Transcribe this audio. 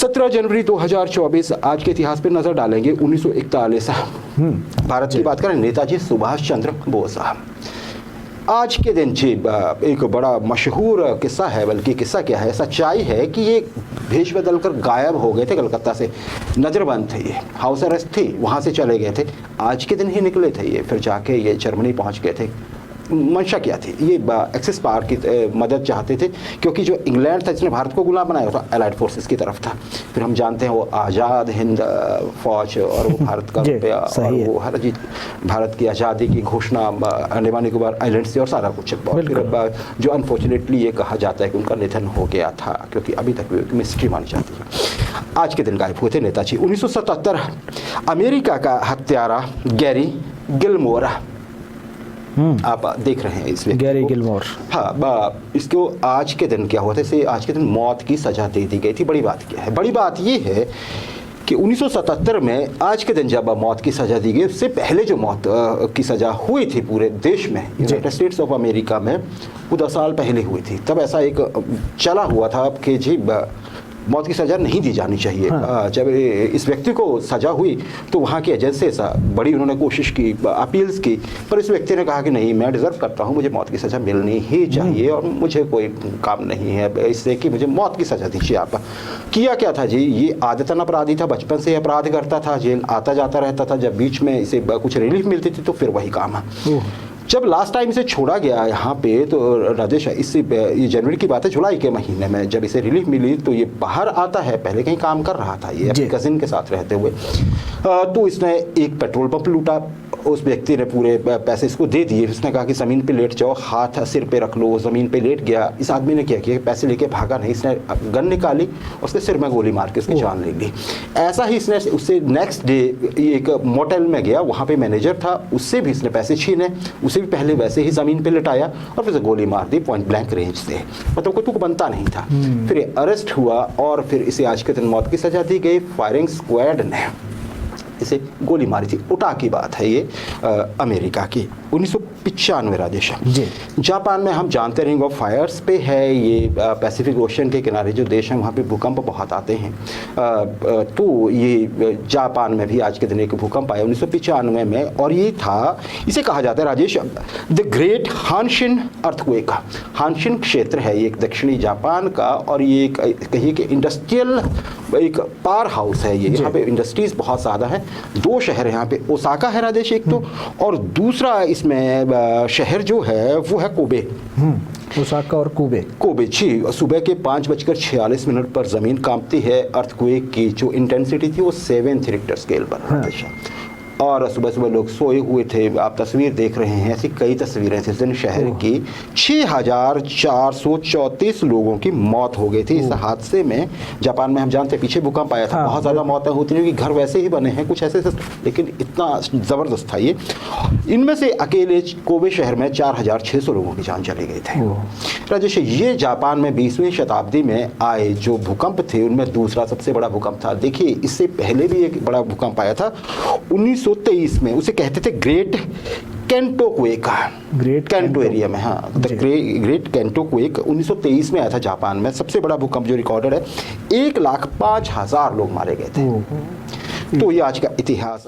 17 जनवरी 2024 आज के इतिहास पर नजर डालेंगे। 1941 भारत की बात करें, नेताजी सुभाष चंद्र बोस। आज के दिन जी एक बड़ा मशहूर किस्सा है, बल्कि किस्सा क्या है, सच्चाई है कि ये भेष बदलकर गायब हो गए थे कलकत्ता से। नज़रबंद थे, ये हाउस अरेस्ट थी, वहाँ से चले गए थे। आज के दिन ही निकले थे ये, फिर जाके ये जर्मनी पहुँच गए थे। मंशा क्या थी, ये एक्सिस पावर की मदद चाहते थे, क्योंकि जो इंग्लैंड था जिसने भारत को गुलाम बनाया था एलाइड फोर्सेस की तरफ था। फिर हम जानते हैं वो आज़ाद हिंद फौज और वो भारत का रुपया और वो हर चीज भारत की आज़ादी की घोषणा, अंडमान निकोबार आइलैंड से और सारा कुछ। फिर जो अनफॉर्चुनेटली ये कहा जाता है कि उनका निधन हो गया था, क्योंकि अभी तक भी मिस्ट्री मानी जाती है। आज के दिन गायब हुए थे नेताजी। 1977 अमेरिका का हत्यारा गैरी गिलमोर, आप देख रहे हैं इसमें गैरी गिलमोर। हाँ, इसको आज के दिन क्या हुआ था, इसे आज के दिन मौत की सज़ा दे दी गई थी। बड़ी बात क्या है, बड़ी बात ये है कि 1977 में आज के दिन जब मौत की सज़ा दी गई, उससे पहले जो मौत की सज़ा हुई थी पूरे देश में, यूनाइटेड स्टेट्स ऑफ अमेरिका में, वो 10 साल पहले हुई थी। तब ऐसा एक चला हुआ था कि जी मौत की सज़ा नहीं दी जानी चाहिए। हाँ। जब इस व्यक्ति को सज़ा हुई तो वहाँ की एजेंसी बड़ी उन्होंने कोशिश की, अपील्स की, पर इस व्यक्ति ने कहा कि नहीं, मैं डिज़र्व करता हूँ, मुझे मौत की सज़ा मिलनी ही चाहिए और मुझे कोई काम नहीं है इससे कि मुझे मौत की सज़ा दीजिए आप। किया क्या था जी, ये आदतन अपराधी था, बचपन से अपराध करता था, जेल आता जाता रहता था। जब बीच में इसे कुछ रिलीफ मिलती थी तो फिर वही काम है। जब लास्ट टाइम इसे छोड़ा गया यहाँ पे, तो राजेश इससे ये जनवरी की बात है, जुलाई के महीने में जब इसे रिलीफ मिली तो ये बाहर आता है। पहले कहीं काम कर रहा था ये अपने कजिन के साथ रहते हुए, तो इसने एक पेट्रोल पंप लूटा। उस व्यक्ति ने पूरे पैसे इसको दे दिए। उसने कहा कि ज़मीन पे लेट जाओ, हाथ सिर पे रख लो। ज़मीन पे लेट गया। इस आदमी ने क्या किया, पैसे लेके भागा नहीं, इसने गन निकाली, उसके सिर में गोली मार के उसकी जान ले ली। ऐसा ही इसने उससे नेक्स्ट डे एक मोटेल में गया, वहाँ पे मैनेजर था, उससे भी इसने पैसे छीने, उसे भी पहले वैसे ही ज़मीन पे लिटाया और फिर गोली मार दी पॉइंट ब्लैंक रेंज से। मतलब कोई तुक बनता नहीं था। फिर ये अरेस्ट हुआ और फिर इसे आज के दिन मौत की सज़ा दी गई। फायरिंग स्क्वाड ने इसे गोली मारी थी। उटा की बात है ये, अमेरिका की। 1995 राजेश। जापान में हम जानते रहेंगे फायर्स पे है ये, पैसिफिक ओशन के किनारे जो देश हैं वहाँ पे भूकंप बहुत आते हैं। तो ये जापान में भी आज के दिन एक भूकंप आया 1995 में, और ये था, इसे कहा जाता है राजेश द ग्रेट हानशिन अर्थक्वेक। हानशिन क्षेत्र है ये एक दक्षिणी जापान का, और ये कहिए कि इंडस्ट्रियल एक पावर हाउस है ये। यहाँ पे इंडस्ट्रीज बहुत ज़्यादा है। 2 शहर यहाँ पे, ओसाका है राजेश एक तो, और दूसरा इसमें शहर जो है वो है कोबे। ओसाका और कोबे जी। सुबह के 5:46 पर ज़मीन कांपती है। अर्थक्वेक की जो इंटेंसिटी थी वो 7th रिक्टर स्केल पर। हाँ। और सुबह सुबह लोग सोए हुए थे। आप तस्वीर देख रहे हैं, ऐसी कई तस्वीरें थी इस दिन शहर की। 6434 लोगों की मौत हो गई थी इस हादसे में। जापान में हम जानते हैं पीछे भूकंप आया था। हाँ, बहुत ज़्यादा मौतें होती हैं क्योंकि घर वैसे ही बने हैं कुछ ऐसे, लेकिन इतना ज़बरदस्त था ये। इनमें से अकेले कोबे शहर में 4600 लोगों की जान चली गई थी। राजेश, ये जापान में 20वीं शताब्दी में आए जो भूकंप थे उनमें दूसरा सबसे बड़ा भूकंप था। देखिए, इससे पहले भी एक बड़ा भूकंप आया था 1923 में, उसे कहते थे great canto quake. Great canto area में, हाँ, ग्रेट कैंटो क्वेक 1923 में आया था जापान में। सबसे बड़ा भूकंप जो रिकॉर्डेड है, 1,05,000 लोग मारे गए थे। तो ये आज का इतिहास।